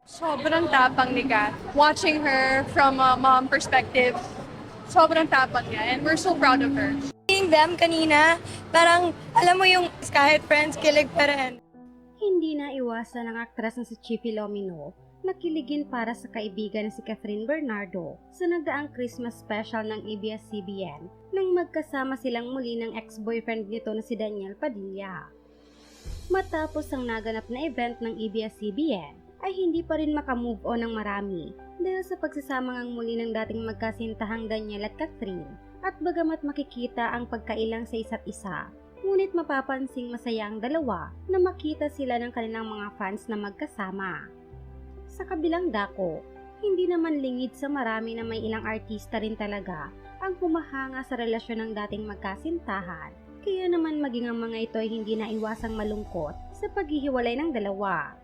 Sobrang tapang ni Kat. Watching her from a mom perspective, sobrang tapang niya and we're so proud of her. Seeing them kanina, parang alam mo yung kahit friends, kilig pa rin. Hindi na iwasan ng aktres na si Chi Filomeno na kiligin para sa kaibigan na si Catherine Bernardo sa nagdaang Christmas special ng ABS-CBN nang magkasama silang muli ng ex-boyfriend nito na si Daniel Padilla. Matapos ang naganap na event ng ABS-CBN, ay hindi pa rin makamove on ng marami dahil sa pagsasama ngang muli ng dating magkasintahang Daniel at Catherine at bagamat makikita ang pagkailang sa isa't isa, ngunit mapapansing masaya ang dalawa na makita sila ng kanilang mga fans na magkasama. Sa kabilang dako, hindi naman lingid sa marami na may ilang artista rin talaga ang humahanga sa relasyon ng dating magkasintahan, kaya naman maging ang mga ito ay hindi na iwasang malungkot sa paghihiwalay ng dalawa.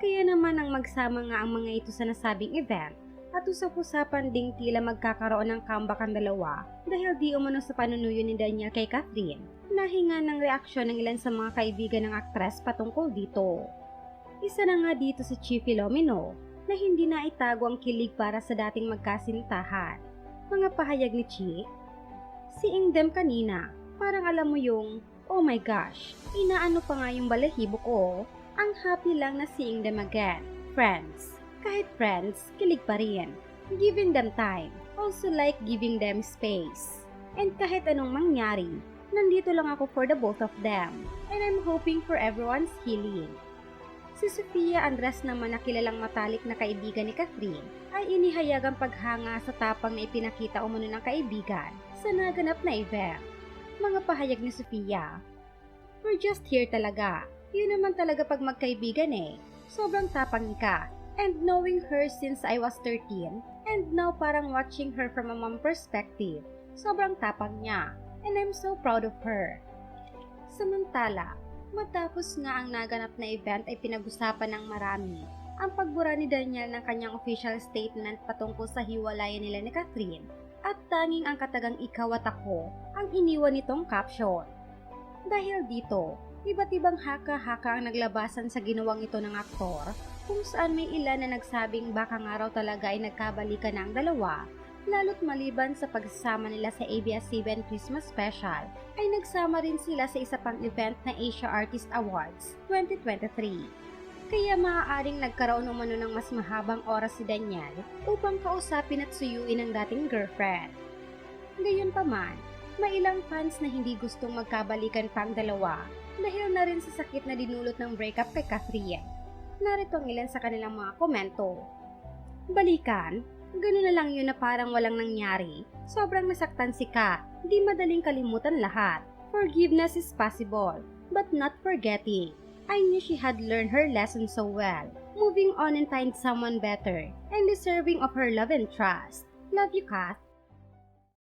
Kaya naman ang magsama nga ang mga ito sa nasabing event at usap-usapan ding tila magkakaroon ng comeback ang dalawa dahil di umano sa panunuyo ni Daniel kay Catherine, nahinga ng reaksyon ng ilan sa mga kaibigan ng aktres patungkol dito. Isa na nga dito si Chi Filomeno na hindi na itago ang kilig para sa dating magkasintahan. Mga pahayag ni Chi, "Seeing them kanina, parang alam mo yung, oh my gosh, inaano pa nga yung balahibo ko. Ang happy lang na seeing them again. Friends. Kahit friends, kilig pa rin. Giving them time. Also like giving them space. And kahit anong mangyari, nandito lang ako for the both of them. And I'm hoping for everyone's healing." Si Sofia Andres naman na kilalang matalik na kaibigan ni Catherine ay inihayag ang paghanga sa tapang na ipinakita umano ng kaibigan sa naganap na event. Mga pahayag ni Sofia, "We're just here talaga. Yun naman talaga pag magkaibigan eh. Sobrang tapang ka. And knowing her since I was 13, and now parang watching her from a mom perspective, sobrang tapang niya. And I'm so proud of her." Samantala, matapos nga ang naganap na event ay pinag-usapan ng marami ang pagbura ni Daniel ng kanyang official statement patungkol sa hiwalayan nila ni Catherine at tanging ang katagang ikaw at ako ang iniwan nitong caption. Dahil dito, iba't ibang haka-haka ang naglabasan sa ginawang ito ng aktor kung saan may ilan na nagsabing baka nga raw talaga ay nagkabalikan na ang dalawa, lalo't maliban sa pagsasama nila sa ABS-CBN Christmas Special ay nagsama rin sila sa isa pang event na Asia Artist Awards 2023. Kaya maaaring nagkaroon umano ng mas mahabang oras si Daniel upang kausapin at suyuin ang dating girlfriend. Gayunpaman, may ilang fans na hindi gustong magkabalikan pa ang dalawa dahil na rin sa sakit na dinulot ng breakup kay Catherine. Narito ang ilan sa kanilang mga komento. "Balikan? Ganun na lang yun na parang walang nangyari. Sobrang nasaktan si Kat. Di madaling kalimutan lahat. Forgiveness is possible, but not forgetting. I knew she had learned her lesson so well. Moving on and find someone better and deserving of her love and trust. Love you, Kat."